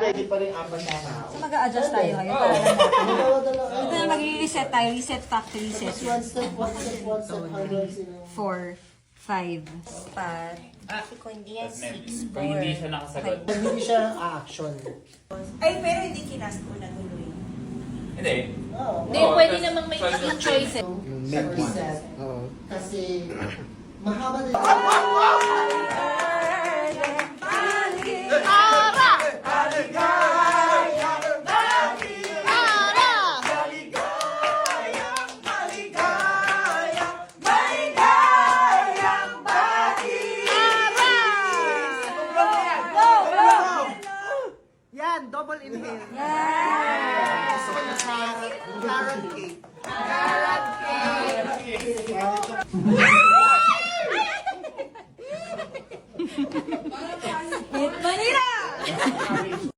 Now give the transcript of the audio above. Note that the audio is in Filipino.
pwede pa rin apat na tao. So mag-a-adjust tayo ngayon para lang natin. Ito na mag-reset tayo. Reset factory reset. One step, hanggang sila. 4, 5. Pat. Kung hindi yan, 6, Kung hindi siya nakasagot. Hindi siya a-action. Ay, pero hindi kinast ko na tuloy. Hindi. Oo. Hindi, pwede namang may choices. Reset. Kasi mahaba din. Yan, double inhale. Gusto ko yung carrot cake. Carrot cake. Manila!